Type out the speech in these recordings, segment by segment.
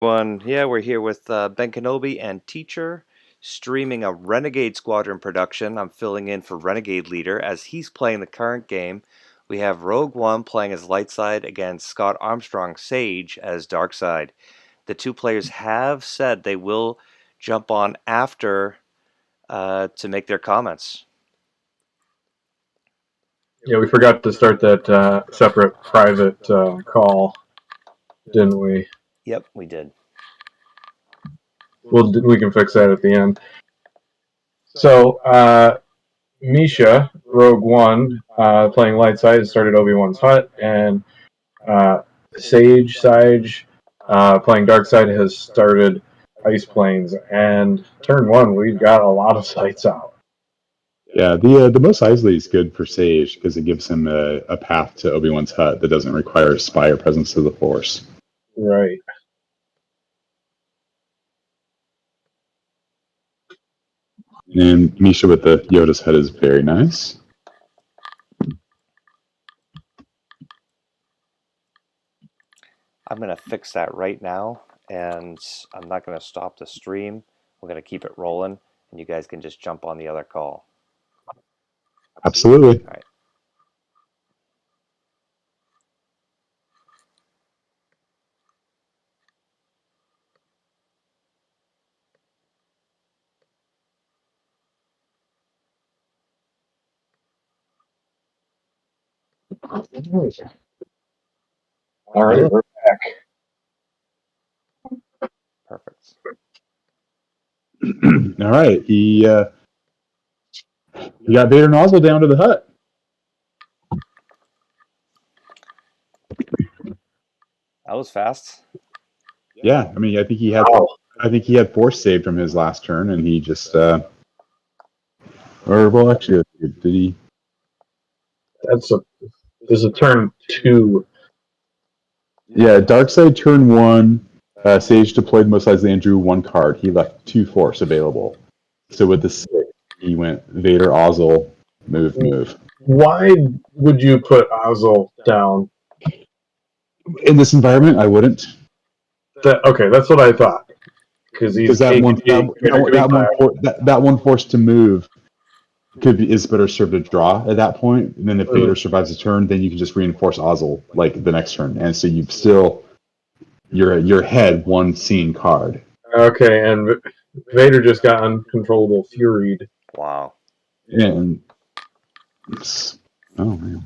Yeah, we're here with Ben Kenobi and Teacher, streaming a Renegade Squadron production. I'm filling in for Renegade Leader as he's playing the current game. We have Rouge1 playing as light side against Scott Armstrong Saej as dark side. The two players have said they will jump on after to make their comments. Yeah, we forgot to start that separate private call, didn't we? Yep, we did. We can fix that at the end. So, Misha, Rouge1, playing light side, started Obi-Wan's hut, and Saej, playing dark side, has started Ice Plains. And turn one, we've got a lot of sites out. Yeah, the Mos Eisley is good for Sage because it gives him a path to Obi-Wan's hut that doesn't require spy or presence of the Force. Right. And Misha with the Yoda's hut is very nice. I'm going to fix that right now, and I'm not going to stop the stream. We're going to keep it rolling, and you guys can just jump on the other call. Absolutely. All right. All right, we're back. Perfect. All right, he got Vader Nozzle down to the hut. That was fast. Yeah, I mean, I think he had Force saved from his last turn, and he just or well, actually, did he? This is a turn 2. Yeah, Darkseid turn 1. Sage deployed Mos Eisley and drew 1 card. He left 2 Force available. So with the 6, he went Vader, Ozzel, move. Why would you put Ozzel down? In this environment, I wouldn't. Okay, that's what I thought. Because that one Force to move is better served to draw at that point. And then if Vader survives a turn, then you can just reinforce Ozzel like the next turn, and so you've still your head 1 scene card. Okay, and Vader just got uncontrollable furied. Wow. And oh man.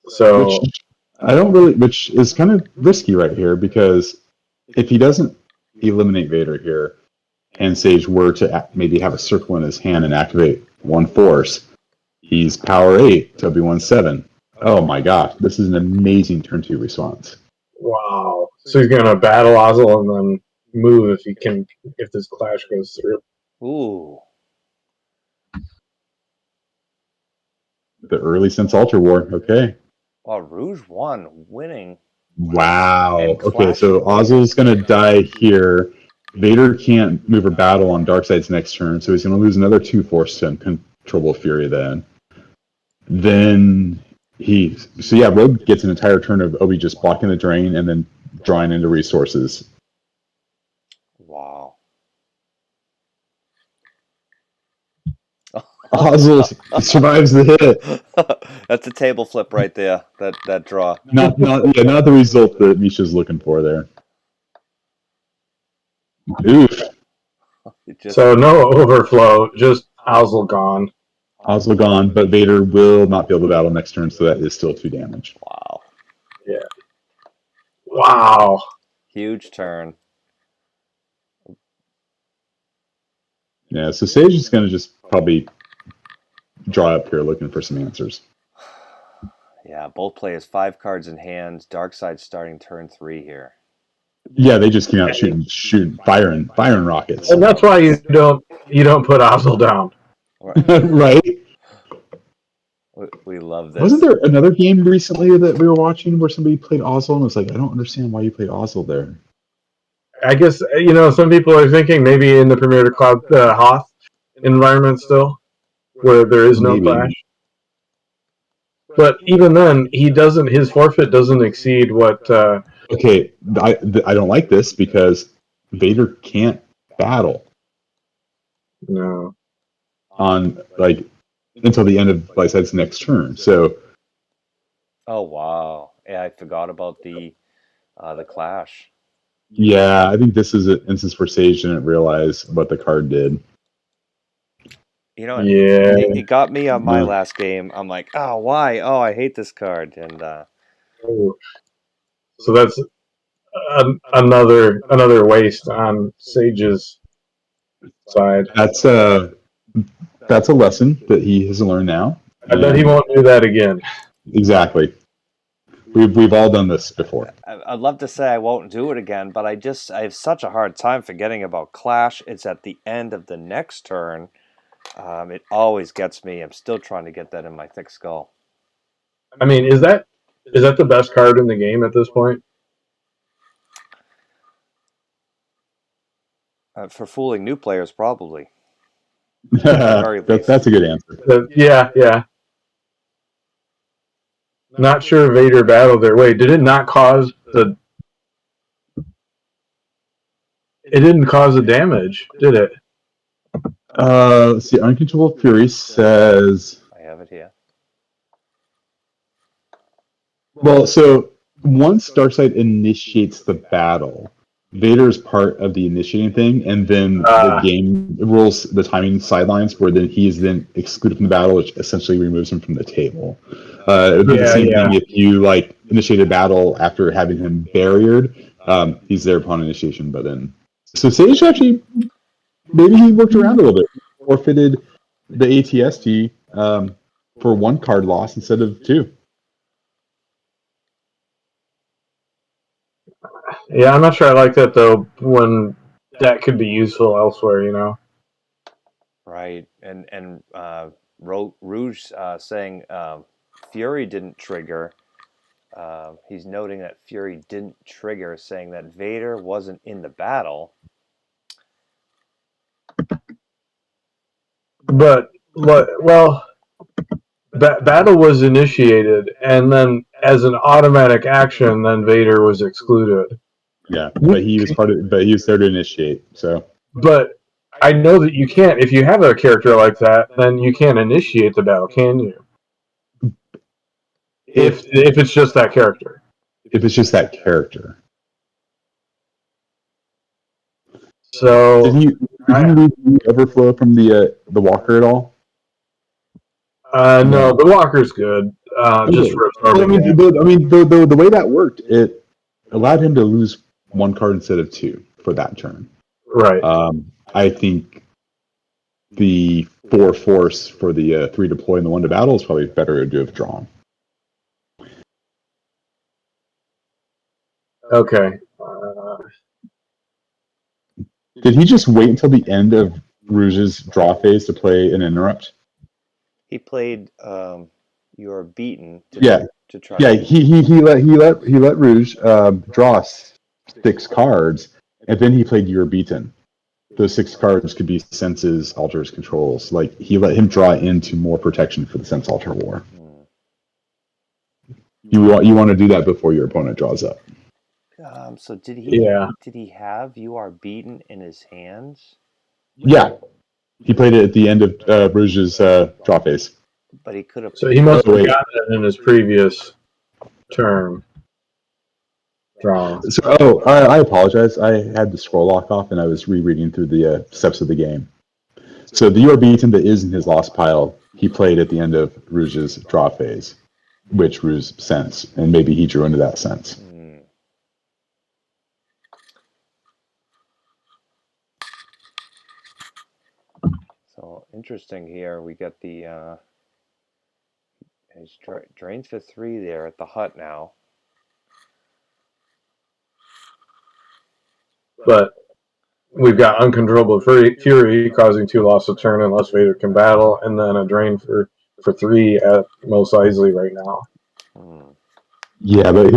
So which is kind of risky right here, because if he doesn't eliminate Vader here, and Sage were to maybe have a circle in his hand and activate 1 Force, he's power 8 to Obi-Wan 7. Oh my gosh, this is an amazing turn 2 response. Wow. So he's gonna battle Ozzel and then move if this clash goes through. Ooh. The early since Ultra War, okay. Wow, Rouge1 winning. Wow. Okay, so Ozzel's gonna die here. Vader can't move or battle on Darkseid's next turn, so he's going to lose another 2 Force to Uncontrollable Fury then. Rogue gets an entire turn of Obi just blocking the drain and then drawing into resources. Wow. Ozzel survives the hit. That's a table flip right there, that draw. Not the result that Misha's looking for there. Oof. So no overflow, just Ozzel gone. Ozzel gone, but Vader will not be able to battle next turn, so that is still 2 damage. Wow. Yeah. Wow. Huge turn. Yeah, so Sage is going to just probably draw up here looking for some answers. Yeah, both players 5 cards in hand. Darkseid starting turn 3 here. Yeah, they just came out shooting, firing rockets. And that's why you don't put Ozzel down. Right. We love this. Wasn't there another game recently that we were watching where somebody played Ozzel and was like, I don't understand why you played Ozzel there? I guess, some people are thinking maybe in the Premier Cloud Hoth environment still, where there is no clash. But even then, his forfeit doesn't exceed what Okay, I don't like this because Vader can't battle No. on like until the end of Lyside's next turn. So Oh wow! Yeah, I forgot about the clash. yeah, I think this is an instance where Saej didn't realize what the card did. You know, Yeah. it got me on my No. last game. I'm like, oh, why? Oh, I hate this card. And So that's another waste on Sage's side. That's a lesson that he has learned now. I bet he won't do that again. Exactly. We've all done this before. I'd love to say I won't do it again, but I have such a hard time forgetting about Clash. It's at the end of the next turn. It always gets me. I'm still trying to get that in my thick skull. I mean, is that the best card in the game at this point? For fooling new players, probably. Very least. That's a good answer. Yeah. Not sure Vader battled their way. Did it not cause the? It didn't cause the damage, did it? Let's see. Uncontrollable Fury says. I have it here. Well, so once Darkseid initiates the battle, Vader is part of the initiating thing, and then the game rules the timing sidelines, where then he is then excluded from the battle, which essentially removes him from the table. It would be the same thing if you like initiate a battle after having him barriered. He's there upon initiation, but then so Saej actually maybe he worked around a little bit, forfeited the ATST for one card loss instead of two. Yeah, I'm not sure I like that though. When that could be useful elsewhere, you know. Right, and Rouge saying Fury didn't trigger. He's noting that Fury didn't trigger, saying that Vader wasn't in the battle. But well, that battle was initiated, and then as an automatic action, then Vader was excluded. Yeah, but he was there to initiate. So, but I know that you can't. If you have a character like that, then you can't initiate the battle, can you? If it's just that character. If it's just that character. So did you remove the overflow from the walker at all? No, the walker's good. Just for the way that worked, it allowed him to lose one card instead of two for that turn. Right. I think the 4 force for the 3 deploy and the 1 to battle is probably better to have drawn. Okay. Did he just wait until the end of Rouge's draw phase to play an interrupt? He played "You're Beaten." To try. Yeah. He let Rouge draw 6 cards, and then he played "You're Beaten." Those 6 cards could be senses, alters, controls. Like he let him draw into more protection for the sense alter war. You want to do that before your opponent draws up. So did he have "You Are Beaten" in his hands? Yeah, he played it at the end of Rouge's draw phase. But he could have. So he must have gotten it in his previous turn. Draw. So, I apologize. I had the scroll lock off, and I was rereading through the steps of the game. So the "You Are Beaten" that is in his lost pile, he played at the end of Rouge's draw phase, which Rouge sensed, and maybe he drew into that sense. So interesting here. We get the drains for 3 there at the hut now. But we've got Uncontrollable Fury causing 2 loss of turn unless Vader can battle, and then a drain for 3 at Mos Eisley right now. Yeah, but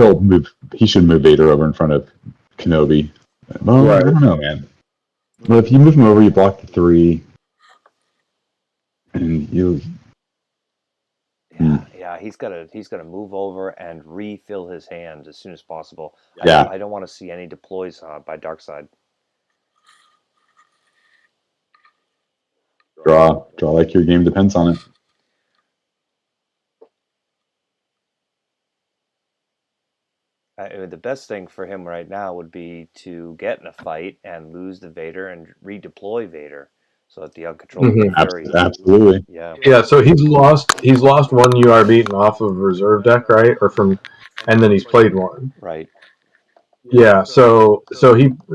he should move Vader over in front of Kenobi. Well, right. I don't know, man. Well, if you move him over, you block the 3, and you. Yeah, Yeah, he's gotta move over and refill his hand as soon as possible. Yeah. I don't want to see any deploys by Darkside. Draw like your game depends on it. The best thing for him right now would be to get in a fight and lose the Vader and redeploy Vader, so that the uncontrollable Fury. Absolutely. Yeah. Yeah, so he's lost one UR beaten off of reserve deck, right? And then he's played one. Right. Yeah, so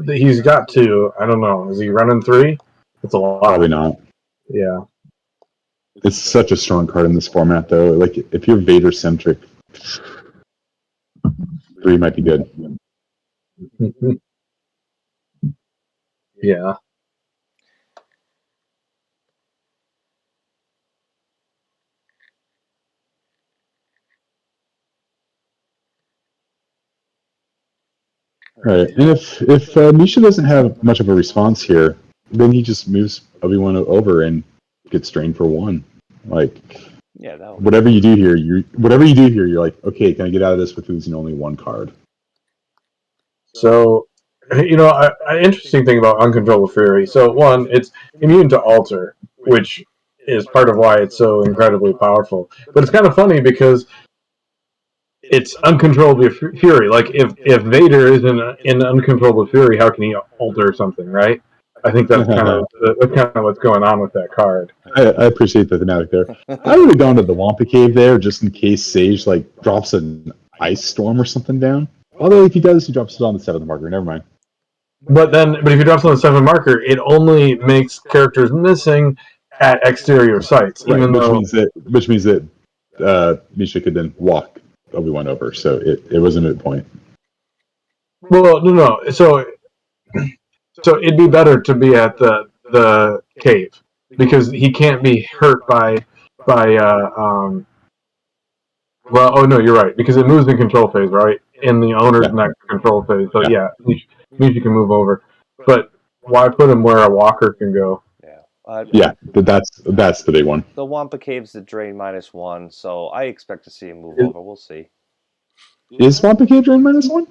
he's got two. I don't know. Is he running three? It's a lot. Probably not. Yeah. It's such a strong card in this format, though. Like, if you're Vader centric, 3 might be good. Yeah. Right, and if Misha doesn't have much of a response here, then he just moves Obi-Wan over and gets drained for 1. Like, Yeah, that whatever you do here, you're like, okay, can I get out of this with losing only 1 card? So, an interesting thing about Uncontrollable Fury. So, one, it's immune to Alter, which is part of why it's so incredibly powerful. But it's kind of funny because it's Uncontrollable Fury. Like, if Vader is in Uncontrollable Fury, how can he alter something, right? I think that's kind of what's going on with that card. I appreciate the thematic there. I would have gone to the Wampa Cave there just in case Saej drops an ice storm or something down. Although if he does, he drops it on the 7th marker. Never mind. But if he drops on the 7th marker, it only makes characters missing at exterior sites, Right, even which means that Misha could then walk Obi-Wan over, so it was a moot point. Well, no. So it'd be better to be at the cave because he can't be hurt by. Well, oh no, you're right because it moves in control phase, right? In the owner's next control phase. So yeah, Misha can move over, but why put him where a walker can go? Yeah, that's the big one. The Wampa Cave's the drain -1, so I expect to see him move over. We'll see. Is Wampa Cave drain -1?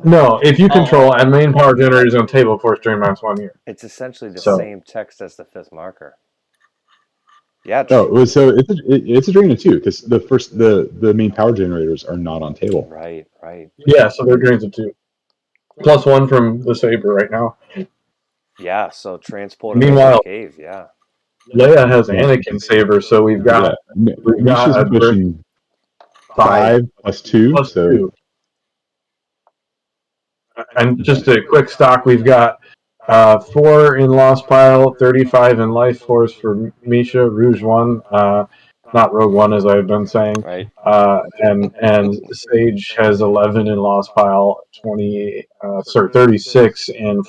No, if you control and main power generators on table, force drain -1 here. It's essentially the same text as the 5th marker. Yeah. Oh, so it's a drain of 2 because the main power generators are not on table. Right. Yeah, so they're drains of 2. +1 from the Saber right now. Yeah, so transport. Meanwhile, cave. Yeah. Leia has Anakin Saber, so we've got Misha's pushing 5 + 2. +2. So. And just a quick stock, we've got 4 in Lost Pile, 35 in Life Force for Misha, Rouge1, not Rogue One as I've been saying. Right. And Saej has 11 in Lost Pile, 36 in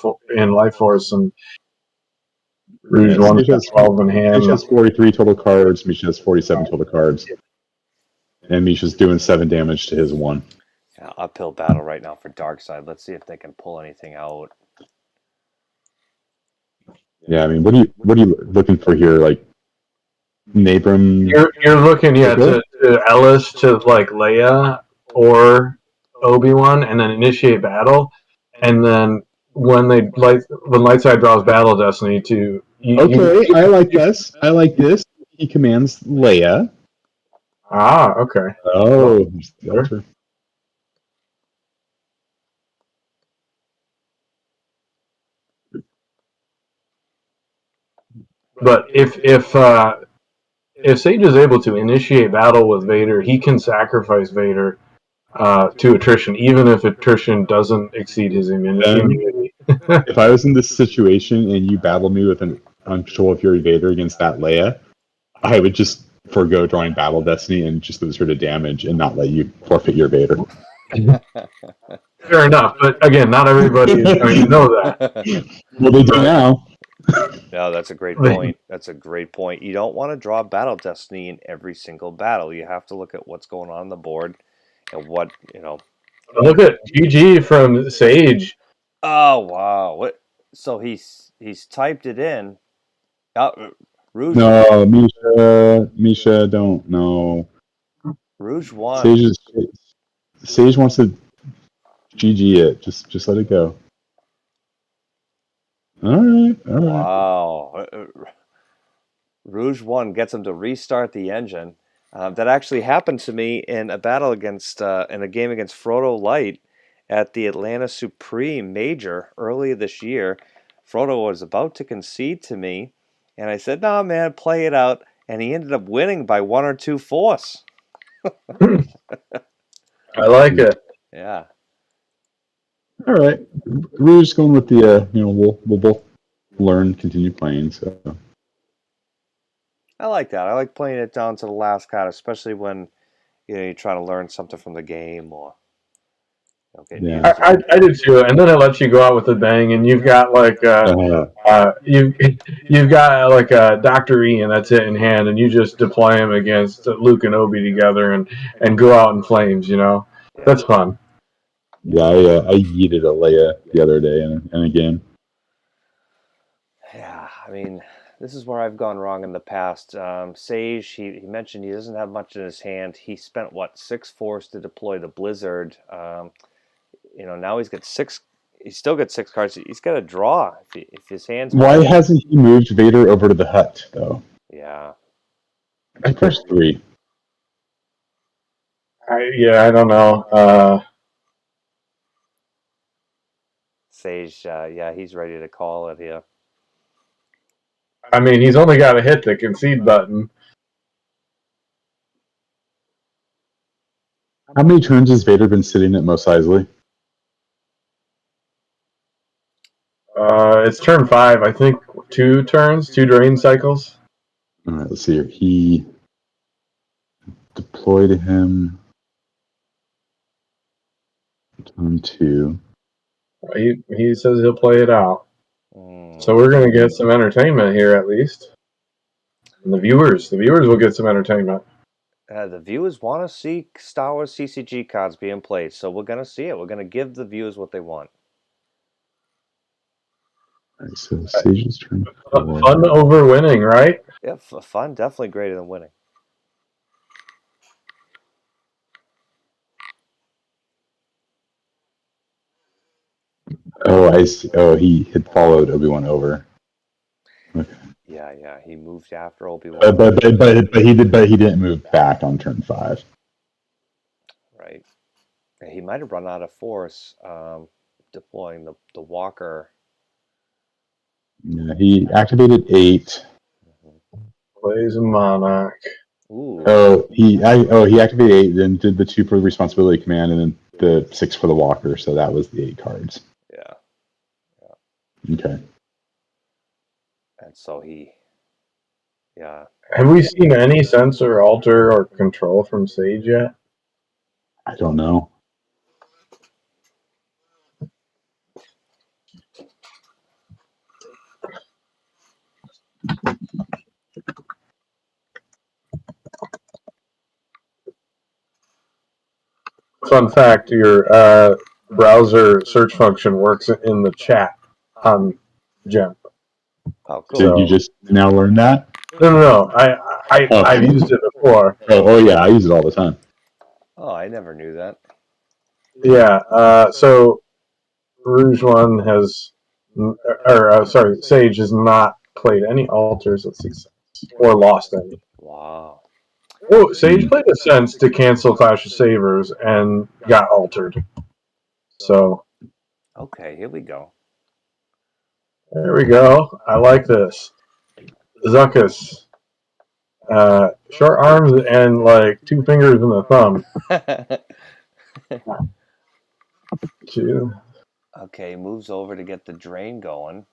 Life Force, and Rouge1 has 12 in hand. Misha has 43 total cards. Misha has 47 total cards. And Misha's doing 7 damage to his 1. Yeah, uphill battle right now for Darkside. Let's see if they can pull anything out. Yeah, I mean, what are you looking for here? Like Nabram? You're looking, to Ellis to Leia or Obi-Wan, and then initiate battle, and then when Lightside draws Battle Destiny to. I like this. He commands Leia. Ah, okay. Oh, sure. But if Saej is able to initiate battle with Vader, he can sacrifice Vader to attrition, even if attrition doesn't exceed his immunity. If I was in this situation and you battled me with an Uncontrollable Fury Vader against that Leia, I would just forego drawing Battle Destiny and just lose her to damage and not let you forfeit your Vader. Fair enough, but again, not everybody is going to know that. Well, they do now. No, that's a great point. You don't want to draw Battle Destiny in every single battle. You have to look at what's going on the board and what. Look at GG from Saej. Oh wow! What? So he's typed it in. Rouge. No, Misha, don't. No. Rouge1. Sage wants to GG it. Just let it go. All right. Wow. Rouge1 gets him to restart the engine. That actually happened to me in a battle in a game against Frodo Light at the Atlanta Supreme Major earlier this year. Frodo was about to concede to me, and I said, "No, man, play it out." And he ended up winning by 1 or 2 force. I like it. Yeah. All right. We're just going with the we'll both learn, continue playing. So I like that. I like playing it down to the last card, especially when you're trying to learn something from the game or get Yeah. used to I did too, and then it lets you go out with a bang, and you've got like you've got like a Dr. Ian that's it in hand, and you just deploy him against Luke and Obi together, and go out in flames. Yeah. That's fun. Yeah, I yeeted a Leia the other day in a game. Yeah, I mean, this is where I've gone wrong in the past. Saej, he mentioned he doesn't have much in his hand. He spent, what, 6 force to deploy the Blizzard. Now he's got 6. He still got 6 cards. He's got a draw if his hand's. Why hasn't he moved Vader over to the hut, though? Yeah. I pressed 3. I don't know. Saej, yeah, he's ready to call it here. I mean, he's only got to hit the concede button. How many turns has Vader been sitting at Mos Eisley? It's turn 5. I think 2 turns, 2 drain cycles. All right, let's see here. He deployed him turn 2. He says he'll play it out. Mm. So we're going to get some entertainment here at least. And the viewers will get some entertainment. The viewers want to see Star Wars CCG cards being played, so we're going to see it. We're going to give the viewers what they want. All right, so Sage's turn 4. Fun over winning, right? Yeah, fun, definitely greater than winning. Oh, I see. Oh, he had followed Obi-Wan over. Okay. Yeah, he moved after Obi-Wan. But he didn't move back on turn 5. Right. He might have run out of force deploying the walker. Yeah, he activated 8. Plays a monarch. Ooh. He activated 8, then did the 2 for the responsibility command, and then the 6 for the walker. So that was the 8 cards. Yeah. Okay. And so yeah. Have we seen any sensor, alter, or control from Saej yet? I don't know. Fun fact, your browser search function works in the chat on Gem. Oh, cool. Did you just now learn that? No. I've used it before. Oh yeah, I use it all the time. Oh, I never knew that. Yeah, so Rouge1 Saej has not played any alters at 6 or lost any. Wow. Oh, Saej played a sense to cancel Clash of Sabers and got altered. So Okay, here we go. there we go. I like this. Zuckus. Short arms and like 2 fingers and a thumb. 2. Okay, moves over to get the drain going.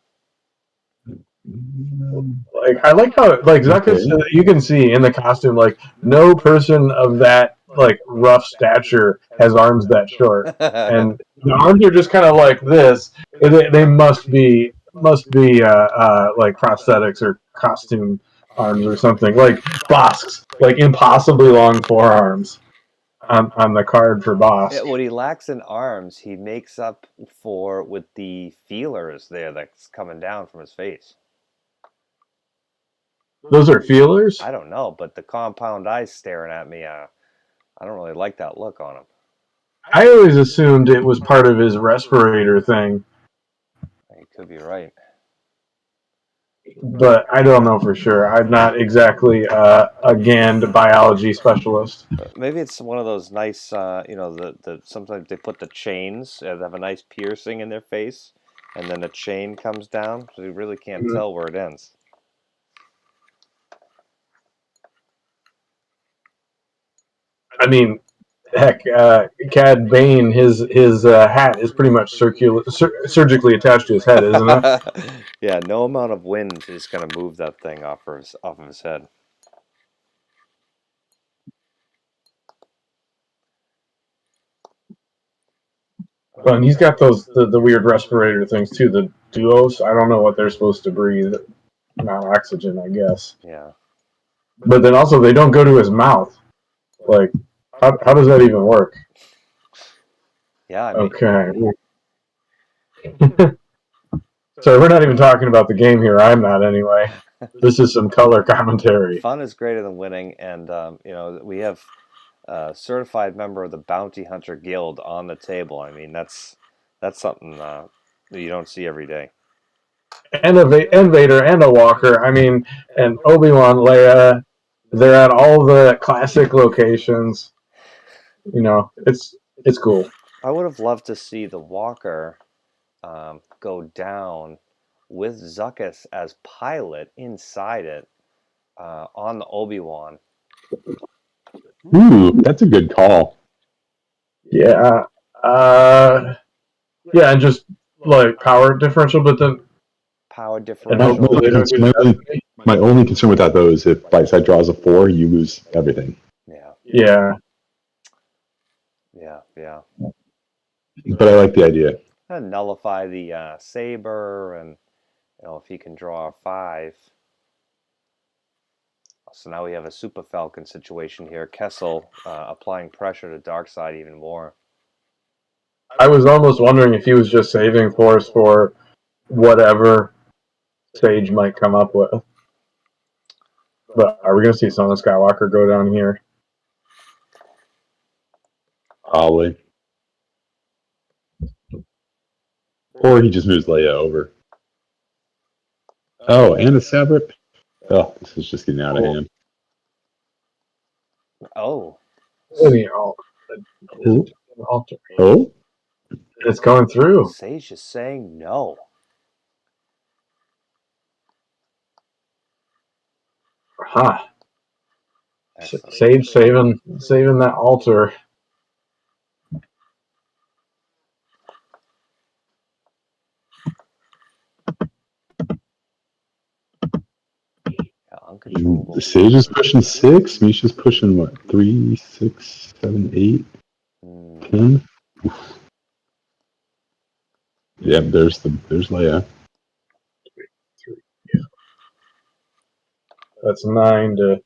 Like I like how like Zuckus, you can see in the costume like no person of that like rough stature has arms that short, and the arms are just kind of like this. They must be like prosthetics or costume arms or something like Bosk's like impossibly long forearms on the card for Bosk. Yeah, what he lacks in arms, he makes up for with the feelers there that's coming down from his face. Those are feelers? I don't know, but the compound eyes staring at me, I don't really like that look on him. I always assumed it was part of his respirator thing, You could be right. but I don't know for sure. I'm not exactly a GAND biology specialist. Maybe it's one of those nice, the sometimes they put the chains, they have a nice piercing in their face, and then the chain comes down, so you really can't tell where it ends. I mean, heck, Cad Bane, his hat is pretty much surgically attached to his head, isn't it? Yeah, no amount of wind is going to move that thing off of his head. Well, and he's got the weird respirator things too. The duos, I don't know what they're supposed to breathe. Not oxygen, I guess. Yeah. But then also they don't go to his mouth. Like, how does that even work? Yeah. I mean, okay. So we're not even talking about the game here. I'm not anyway. This is some color commentary. Fun is greater than winning, and we have a certified member of the Bounty Hunter Guild on the table. I mean, that's something that you don't see every day. And a Vader and a Walker. I mean, and Obi-Wan, Leia. They're at all the classic locations. You know, it's cool. I would have loved to see the Walker go down with Zuckuss as pilot inside it on the Obi-Wan. Ooh, that's a good call. Yeah. Yeah, and just like power differential, but then Power differential. My only concern with that, though, is if Light Side draws a 4, you lose everything. Yeah. But I like the idea. And nullify the saber, and if he can draw a 5. So now we have a Super Falcon situation here. Kessel applying pressure to Darkseid even more. I was almost wondering if he was just saving Force for whatever Sage might come up with. But are we going to see Son of Skywalker go down here? Probably. Or he just moves Leia over. Oh, and a saber. Oh, this is just getting out of hand. Oh. Oh? It's going through. Sage is saying no. Huh. Sage saving that altar. Uncontrollable. Sage is pushing 6. Misha's pushing what? 3, 6, 7, 8, 10. Oof. Yeah, there's Leia. That's 9 to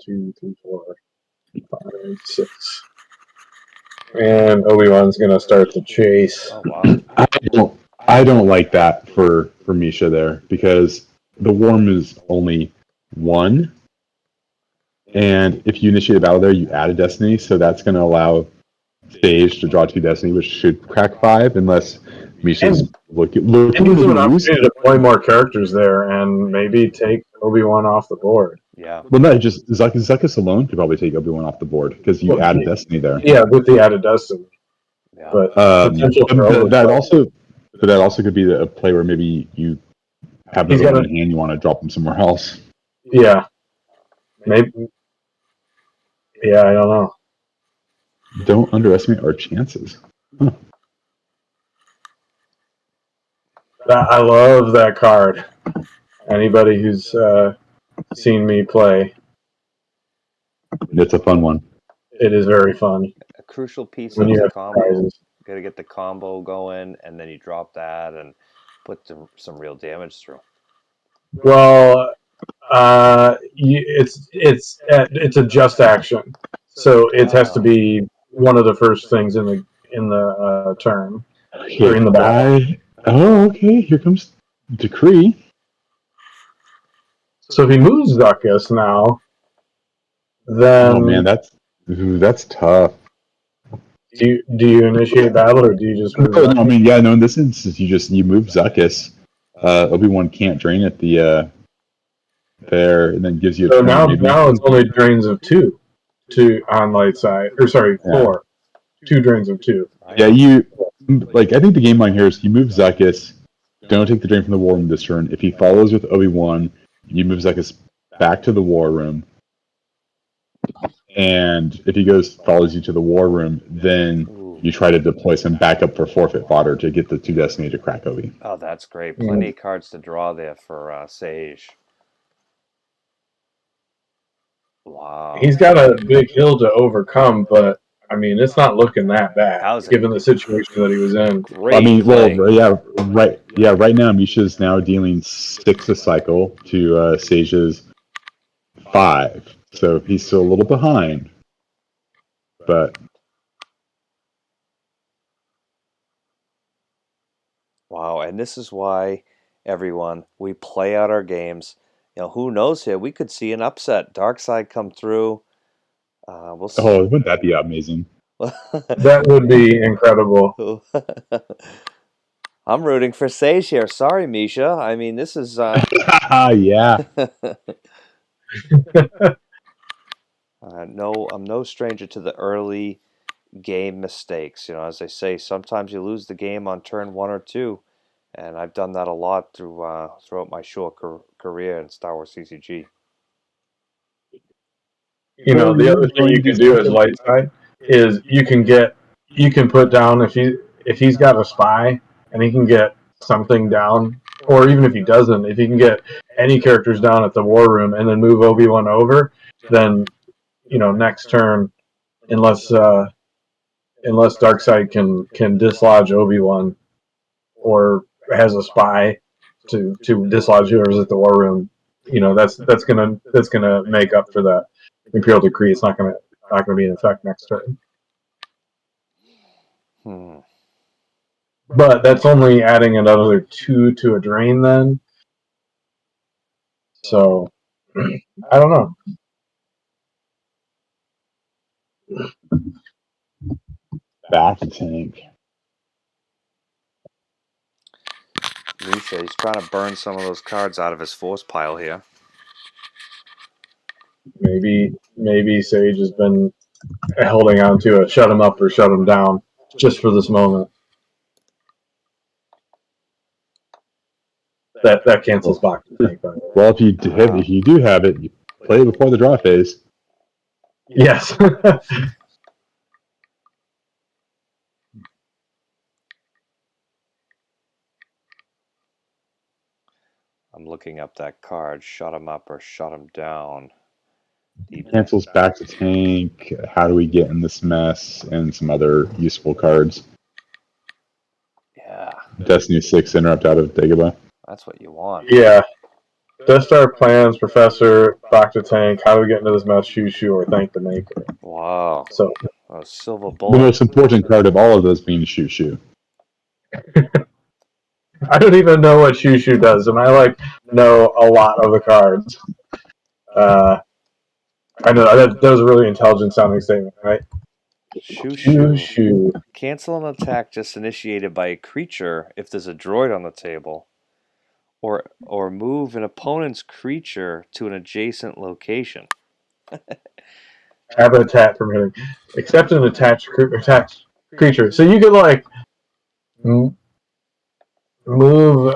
2, 3, 4, 5, 6. And Obi-Wan's gonna start the chase. Oh wow. I don't like that for Misha there, because the worm is only 1, and if you initiate a battle there, you add a destiny, so that's going to allow Sage to draw 2 destiny, which should crack 5, unless Misha's looking to lose. To deploy more characters there and maybe take Obi-Wan off the board. Yeah. Well, no, just Zuckuss alone could probably take Obi-Wan off the board, because you added destiny there. Yeah, with the added destiny. Yeah. But that also could be a play where maybe you have the in hand, you want to drop them somewhere else. Yeah. Maybe. Yeah, I don't know. Don't underestimate our chances. Huh. I love that card. Anybody who's seen me play. It's a fun one. It is very fun. A crucial piece of the combo. You got to get the combo going, and then you drop that and put some real damage through. Well, it's a just action, so it has to be one of the first things in the turn or in the battle. Oh, okay. Here comes Decree. So if he moves Zuckuss now, then oh man, that's Ooh, that's tough. Do you initiate battle or do you just move? No, I mean, no. In this instance, you move Zuckuss. Obi-Wan can't drain at the there, and then gives you a So turn. now it's only drains of 2 on light side, or sorry, 4. 2 drains of 2. Yeah, I think the game line here is you move Zuckuss, don't take the drain from the war room this turn. If he follows with Obi-Wan, you move Zuckuss back to the war room. And if he follows you to the war room, then you try to deploy some backup for forfeit fodder to get the 2 Destiny to crack Obi. Oh, that's great. Plenty of cards to draw there for Saej. Wow. He's got a big hill to overcome, but I mean, it's not looking that bad given the situation that he was in. Great. I mean, right now Misha's now dealing 6 a cycle to Sage's 5. So he's still a little behind. But wow, and this is why, everyone, we play out our games. You know, who knows here? We could see an upset. Darkside come through. We'll see. Oh, wouldn't that be amazing? That would be incredible. I'm rooting for Saej here. Sorry, Misha. I mean, this is... yeah. No, I'm no stranger to the early game mistakes. You know, as they say, sometimes you lose the game on turn 1 or 2, and I've done that a lot throughout my short career in Star Wars CCG. You know, the other thing you can do as light side is you can put down if he's got a spy and he can get something down, or even if he doesn't, if he can get any characters down at the war room and then move Obi-Wan over, then next turn, unless Darkseid can dislodge Obi-Wan or has a spy to dislodge whoever's at the war room, that's gonna make up for that Imperial Decree. It's not gonna be in effect next turn. But that's only adding another 2 to a drain then. So I don't know. Back tank. Misha, he's trying to burn some of those cards out of his force pile here. Maybe Saej has been holding on to a shut him up or shut him down just for this moment. That cancels back to tank. Well, if you do have it, you play it before the draw phase. Yes. I'm looking up that card. Shut him up or shut him down. Cancels back to tank. How do we get in this mess? And some other useful cards. Yeah. Destiny 6 interrupt out of Dagobah. That's what you want. Yeah. Death Star plans, Professor, back to tank. How do we get into this mess? Shoo or thank the maker. Wow. So a silver bullet. The most important card of all of those being Shoo. I don't even know what Shoo does, and I know a lot of the cards. I know that was a really intelligent sounding statement, right? Shoo. Cancel an attack just initiated by a creature if there's a droid on the table, or move an opponent's creature to an adjacent location. Habitat permitting. Except an attached creature. So you could move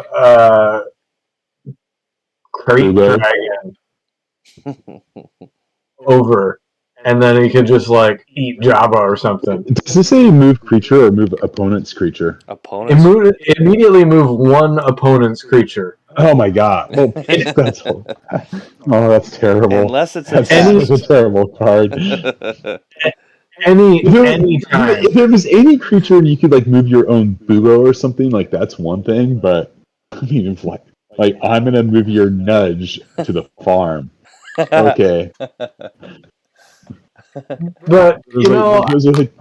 Crate Dragon over, and then he could just eat Jabba or something. Does this say move creature or move opponent's creature? Opponent's. Immediately move one opponent's creature. Oh my god! Well, that's terrible. Unless it's that's a terrible card. Any time. If there was any creature and you could move your own Bubo or something, that's one thing. But I mean, I'm gonna move your Nudge to the farm. Okay. But it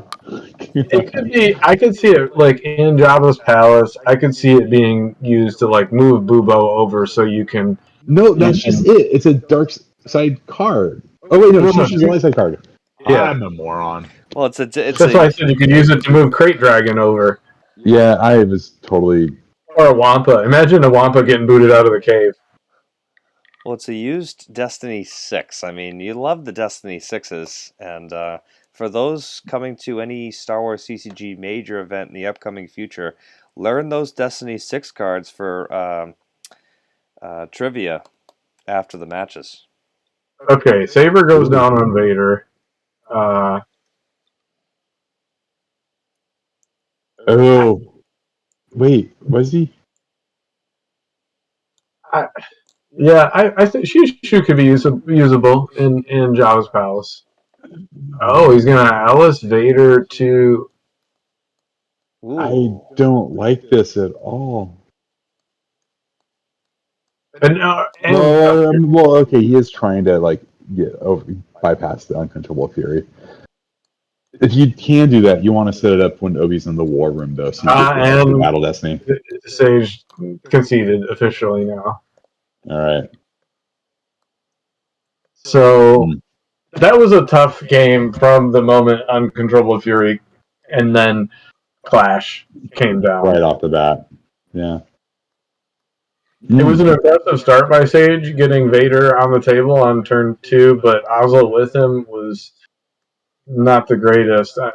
could be. I could see it in Jabba's palace. I could see it being used to move Bubo over so you can. No, that's just it. It's a dark side card. Oh wait, no, she's a light side card. Yeah. I'm a moron. Well, it's That's why I said you could use it to move Crate Dragon over. Yeah, I was totally. Or a Wampa. Imagine a Wampa getting booted out of the cave. Well, it's a used Destiny 6. I mean, you love the Destiny 6s, and for those coming to any Star Wars CCG major event in the upcoming future, learn those Destiny 6 cards for trivia after the matches. Okay, Saber goes down on Vader. Oh, wait, was he? I think Shu could be usable in Jabba's palace. Oh, he's gonna Alice Vader to. Ooh. I don't like this at all. Well, okay, he is trying to bypass the uncontrollable fury. If you can do that, you want to set it up when Obi's in the war room, though, so you get the Battle Destiny. Sage conceded officially now. All right. So that was a tough game from the moment Uncontrollable Fury and then Clash came down. Right off the bat. Yeah. It was an impressive start by Sage, getting Vader on the table on turn 2, but Oslo with him was not the greatest. I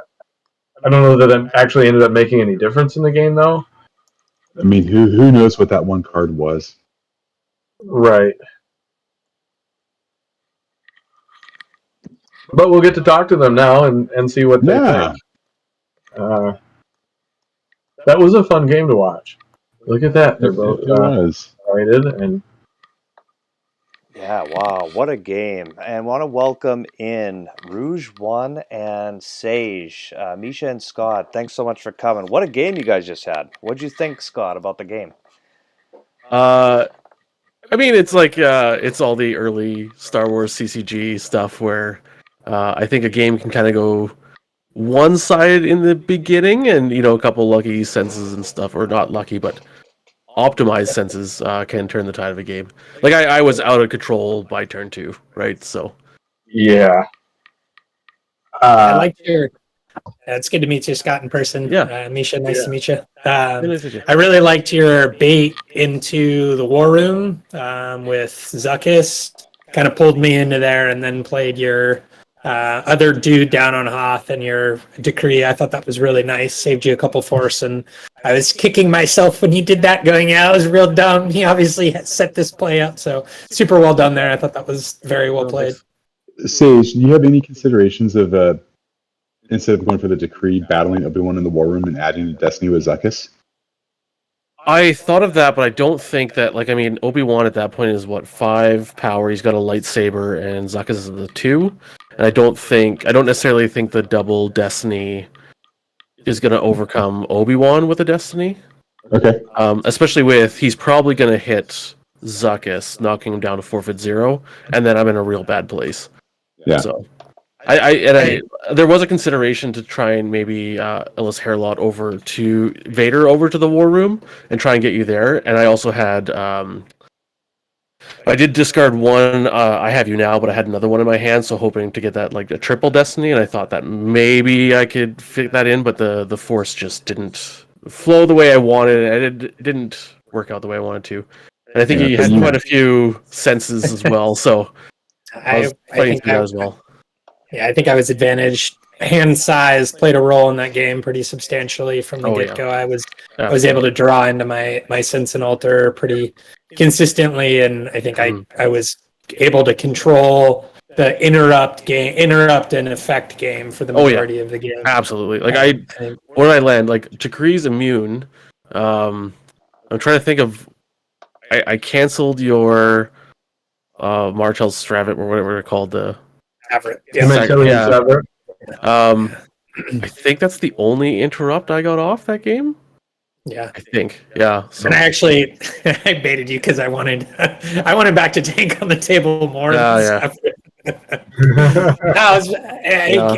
don't know that it actually ended up making any difference in the game, though. I mean, who knows what that one card was? Right. But we'll get to talk to them now and see what they think. That was a fun game to watch. Look at that. They're both excited and yeah, wow, what a game. And want to welcome in Rouge1 and Saej. Misha and Scott, thanks so much for coming. What a game you guys just had. What'd you think, Scott, about the game? I mean, it's like it's all the early Star Wars CCG stuff where I think a game can kind of go one side in the beginning, and a couple lucky senses and stuff, or not lucky, but optimized senses can turn the tide of a game. Like I was out of control by turn 2, right? So yeah. I liked your. It's good to meet you, Scott, in person. Yeah. Misha, nice to meet you. I really liked your bait into the war room with Zuckuss. Kind of pulled me into there, and then played your other dude down on Hoth and your decree. I thought that was really nice. Saved you a couple force, and I was kicking myself when you did that, going, yeah, it was real dumb. He obviously set this play up, so super well done there. I thought that was very well played. Sage, do you have any considerations of instead of going for the decree, battling Obi-Wan in the war room and adding Destiny with Zuckuss? I thought of that, but I don't think that, Obi-Wan at that point is, 5 power, he's got a lightsaber, and Zuckuss is the 2, and I don't necessarily think the double Destiny is going to overcome Obi-Wan with a Destiny. Okay. Especially with, he's probably going to hit Zuckuss, knocking him down to forfeit 0, and then I'm in a real bad place. Yeah. So, there was a consideration to try and maybe Ellis Hairlot over to Vader over to the war room and try and get you there. And I also had I did discard one. I have you now, but I had another one in my hand, so hoping to get that like a triple Destiny. And I thought that maybe I could fit that in, but the Force just didn't flow the way I wanted, and it didn't work out the way I wanted to. And I think he had quite a few senses as well, so I was fighting through that as well. Yeah, I think I was advantaged. Hand size played a role in that game pretty substantially from the get-go. Yeah. I was able to draw into my sense and alter pretty consistently, and I think I was able to control the interrupt and effect game for the majority of the game. Absolutely. Where did I land? Like Chakri's immune. I'm trying to think of. I canceled your Martel Stravit or whatever they're called. I think that's the only interrupt I got off that game. Yeah, I think. Yeah, so. And I baited you because I wanted back to tank on the table more.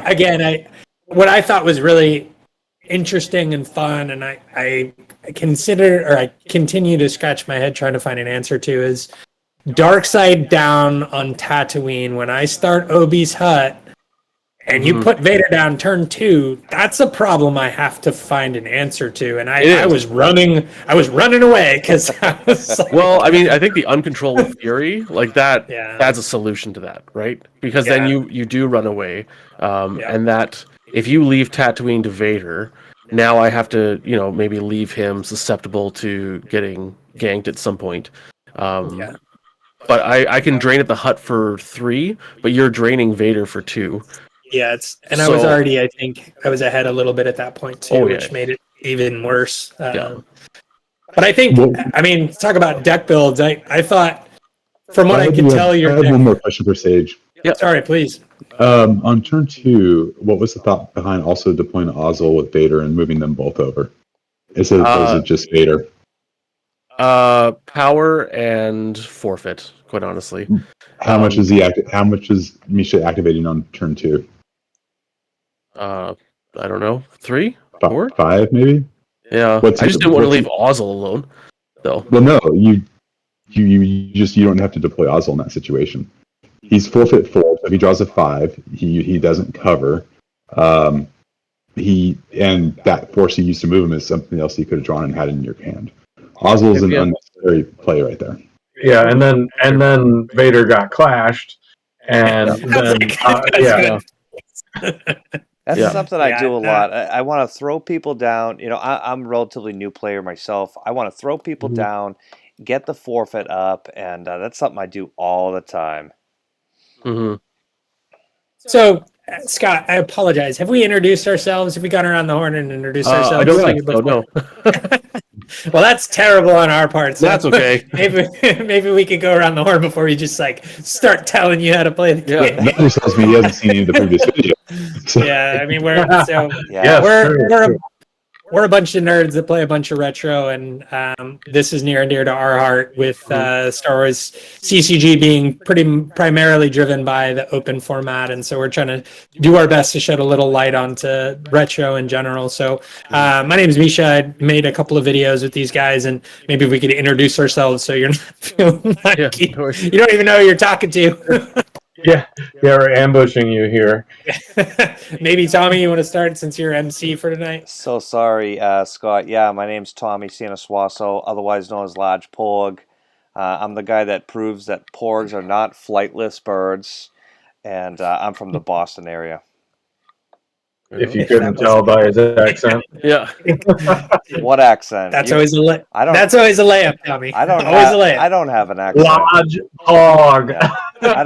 Again, what I thought was really interesting and fun, and I continue to scratch my head trying to find an answer to is Dark Side down on Tatooine when I start Obi's hut and you put Vader down turn 2, that's a problem I have to find an answer to. And I was running away because I was like, well, I mean, I think the uncontrolled fury, like that, adds a solution to that, right? Because then you do run away, and that if you leave Tatooine to Vader, now I have to, maybe leave him susceptible to getting ganked at some point. But I can drain at the hut for 3, but you're draining Vader for 2. Yeah, I was already, I think, I was ahead a little bit at that point too, which made it even worse. But I think, talk about deck builds. I thought, from what I can tell, I have one more question for Saej. Yeah, sorry, please. On turn 2, what was the thought behind also deploying Ozzel with Vader and moving them both over? Is it just Vader? Power and forfeit, quite honestly. How much is How much is Misha activating on turn 2? I don't know, 3, 4, 5, maybe. Yeah, I just didn't want to leave Ozzel alone, though. Well, no, you don't have to deploy Ozzel in that situation. He's forfeit 4, so if he draws a 5, he doesn't cover. And that force you used to move him is something else you could have drawn and had in your hand. Ozzel's an unnecessary play right there. Yeah, and then Vader got clashed, and then That's something I do a lot. I want to throw people down. I'm a relatively new player myself. I want to throw people down, get the forfeit up, and that's something I do all the time. Mm-hmm. So, Scott, I apologize. Have we introduced ourselves? Have we gone around the horn and introduced ourselves? I don't think so, no. Well, that's terrible on our part. So that's okay. Maybe we could go around the horn before we just start telling you how to play the game. That just tells me he hasn't seen any of the previous videos. So. Yeah, I mean we're a bunch of nerds that play a bunch of retro, and this is near and dear to our heart with Star Wars CCG being primarily driven by the open format, and so we're trying to do our best to shed a little light onto retro in general. So my name is Misha. I made a couple of videos with these guys, and maybe we could introduce ourselves so you're not feeling like you don't even know who you're talking to. Yeah, we're ambushing you here. Maybe Tommy, you want to start since you're MC for tonight? So sorry, Scott. Yeah, my name's Tommy Sanasuaso, otherwise known as LargePorg. I'm the guy that proves that porgs are not flightless birds, and I'm from the Boston area. If you couldn't tell by his accent. Yeah. What accent? That's always a That's always a layup, Tommy. I don't have an accent. LargePorg. I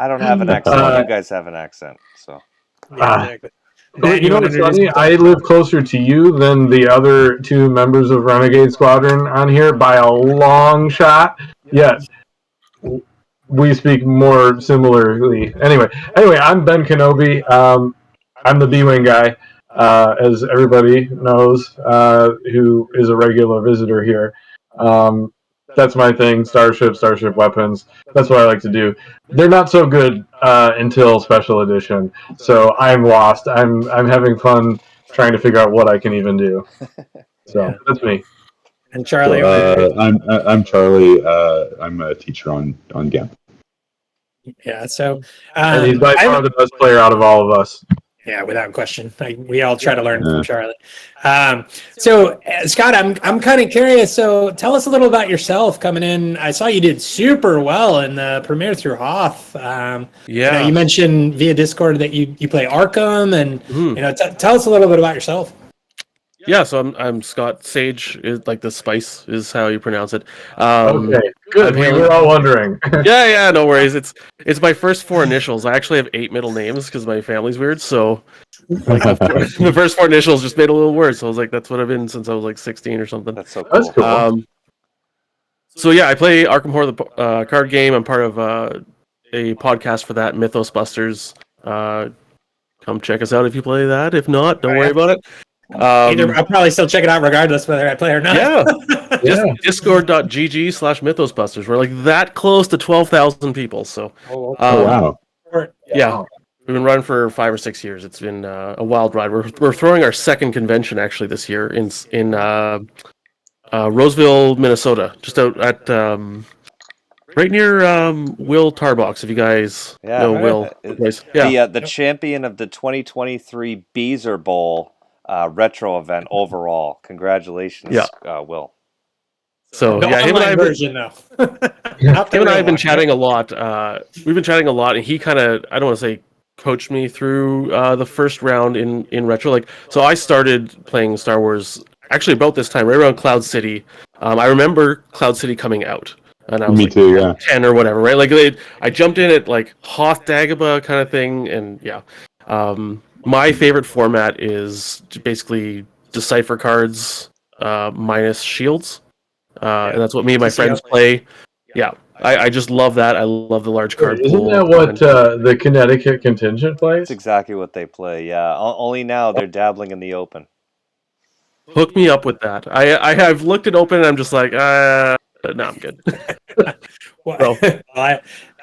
don't have an accent. You guys have an accent, so. Exactly. You know what's funny? I live closer to you than the other 2 members of Renegade Squadron on here by a long shot. Yet we speak more similarly. Anyway, I'm Ben Kenobi. I'm the B-Wing guy, as everybody knows, who is a regular visitor here. That's my thing, starship weapons. That's what I like to do. They're not so good until Special Edition, so I'm lost. I'm having fun trying to figure out what I can even do. So that's me. And Charlie? I'm Charlie. I'm a teacher on GAMP. Yeah, so... and he's by far the best player out of all of us. Yeah, without question. We all try to learn from Charlie. So, Scott, I'm kind of curious. So, tell us a little about yourself coming in. I saw you did super well in the premiere through Hoth. You mentioned via Discord that you play Arkham, and tell us a little bit about yourself. Yeah, so I'm Scott. Saej is like the spice is how you pronounce it. Okay, good. We were all wondering. yeah, no worries. It's my first 4 initials. I actually have 8 middle names because my family's weird. So like the first 4 initials just made a little word. So I was like, that's what I've been since I was like 16 or something. That's so cool. That's cool. So yeah, I play Arkham Horror, the card game. I'm part of a podcast for that, Mythos Busters. Come check us out if you play that. If not, don't worry about it. I'll probably still check it out regardless whether I play or not. Yeah. Discord.gg/MythosBusters. We're like that close to 12,000 people. So, wow. Yeah. We've been running for 5 or 6 years. It's been a wild ride. We're throwing our second convention actually this year in Roseville, Minnesota, just out at right near Will Tarbox. If you guys know Will, the champion of the 2023 Beezer Bowl retro event overall. Congratulations, Will. So the online version though. Him and I have been chatting a lot. We've been chatting a lot, and he kind of, I don't want to say coached me through the first round in retro. Like, so I started playing Star Wars actually about this time, right around Cloud City. I remember Cloud City coming out, and I was like 10 or whatever, right? Like, I jumped in at like Hoth Dagobah kind of thing, and my favorite format is basically Decipher cards minus shields. And that's what me and my friends play. Yeah, I just love that. I love the large card pool. Isn't that what the Connecticut contingent plays? That's exactly what they play, yeah. Only now they're dabbling in the Open. Hook me up with that. I have looked at Open and I'm just like, no, I'm good.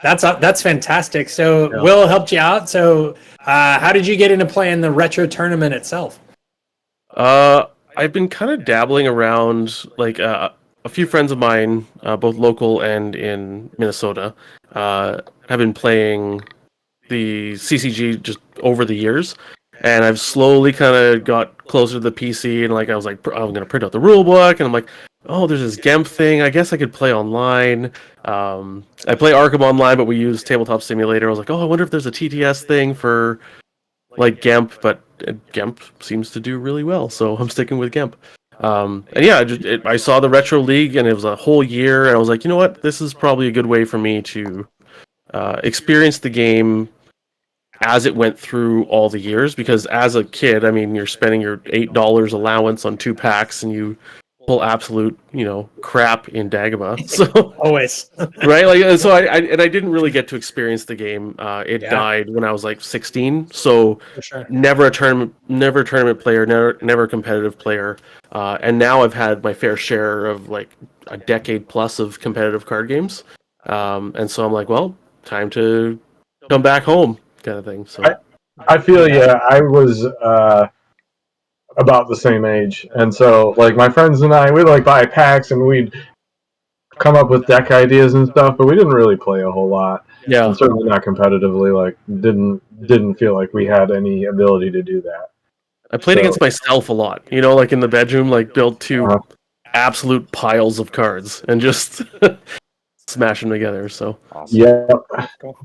That's fantastic. So Will helped you out. So how did you get into playing the retro tournament itself? I've been kind of dabbling around, like a few friends of mine, both local and in Minnesota, have been playing the CCG just over the years, and I've slowly kind of got closer to the PC, and like I was like, I'm gonna print out the rule book, and I'm like, oh, there's this GEMP thing. I guess I could play online. I play Arkham online, but we use Tabletop Simulator. I was like, oh, I wonder if there's a TTS thing for like GEMP, but GEMP seems to do really well, so I'm sticking with GEMP. And yeah, I saw the Retro League, and it was a whole year, and I was like, you know what, this is probably a good way for me to experience the game as it went through all the years, because as a kid, I mean, you're spending your $8 allowance on 2 packs, and you pull absolute, crap in Dagobah. So always right, like, so I didn't really get to experience the game. It died when I was like 16, so never a tournament player, never a competitive player. And now I've had my fair share of like a decade plus of competitive card games. And so I'm like, well, time to come back home, kind of thing. So I feel I was about the same age, and so like my friends and I, we'd like buy packs and we'd come up with deck ideas and stuff, but we didn't really play a whole lot. Yeah, and certainly not competitively. Like didn't feel like we had any ability to do that. I played against myself a lot, like in the bedroom, like build 2 absolute piles of cards and just smash them together. So awesome. Yeah. Cool.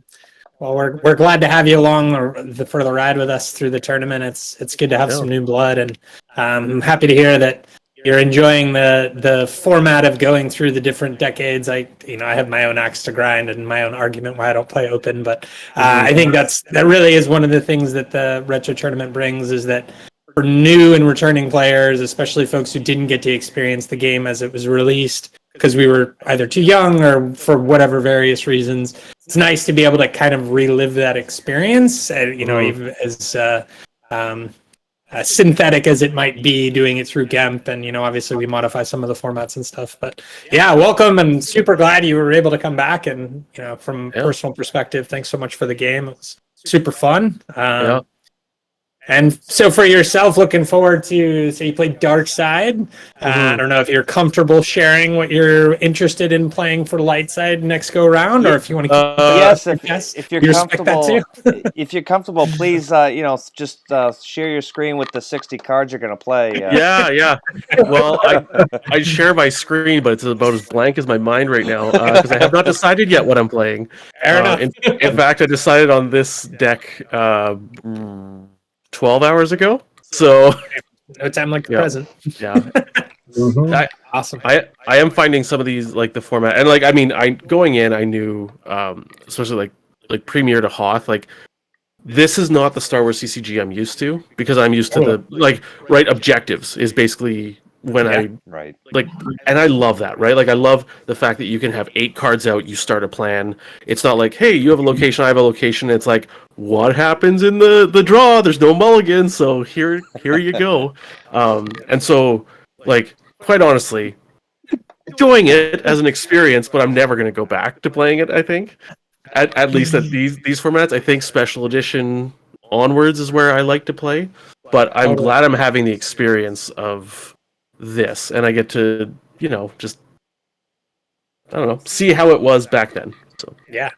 Well, we're glad to have you along for the ride with us through the tournament. It's good to have some new blood, and I'm happy to hear that you're enjoying the format of going through the different decades. I have my own axe to grind and my own argument why I don't play Open, but I think that really is one of the things that the retro tournament brings, is that for new and returning players, especially folks who didn't get to experience the game as it was released because we were either too young or for whatever various reasons, it's nice to be able to kind of relive that experience, even as synthetic as it might be, doing it through GEMP, and obviously we modify some of the formats and stuff. But yeah, welcome, and super glad you were able to come back. And from personal perspective, thanks so much for the game. It was super fun. And so for yourself, looking forward to, so you played Dark Side. I don't know if you're comfortable sharing what you're interested in playing for Light Side next go around, or if you want to keep if you're comfortable, if you're comfortable, please, just share your screen with the 60 cards you're going to play. Yeah. Well, I share my screen, but it's about as blank as my mind right now, because I have not decided yet what I'm playing. Fair enough. In fact, I decided on this deck 12 hours ago, so no time like the present. Yeah. Awesome. I am finding some of these, like the format, and like, I mean, going in, I knew, especially like Premier to Hoth, like this is not the Star Wars CCG I'm used to, because I'm used to the objectives is basically when and I love that, right? Like I love the fact that you can have 8 cards out, you start a plan. It's not like, hey, you have a location, I have a location. It's like, what happens in the draw? There's no mulligan, so here you go. And so, like, quite honestly, enjoying it as an experience, but I'm never going to go back to playing it, I think. At least at these formats. I think Special Edition onwards is where I like to play. But I'm glad I'm having the experience of this, and I get to, just I don't know, see how it was back then. So Yeah.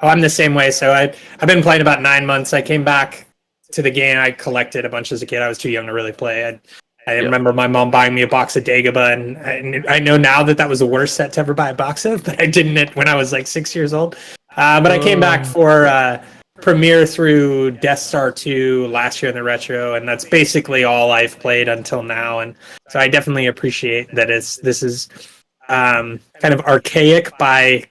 Oh, I'm the same way. So I've been playing about 9 months. I came back to the game. I collected a bunch as a kid. I was too young to really play. I remember my mom buying me a box of Dagobah, and I know now that was the worst set to ever buy a box of, but I didn't when I was like 6 years old. But I came back for Premiere through Death Star 2 last year in the retro, and that's basically all I've played until now. And so I definitely appreciate that this is kind of archaic by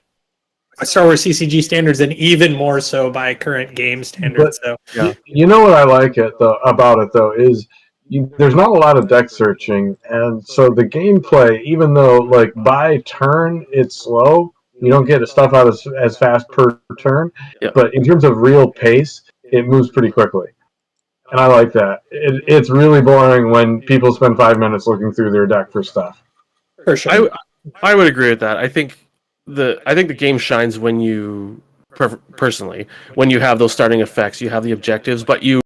Star Wars CCG standards, and even more so by current game standards. So you know what I like about it is there's not a lot of deck searching, and so the gameplay, even though like by turn it's slow, you don't get stuff out as fast per turn, but in terms of real pace, it moves pretty quickly. And I like that. It's really boring when people spend 5 minutes looking through their deck for stuff. For sure. I would agree with that. I think the game shines when you personally when you have those starting effects, you have the objectives, but you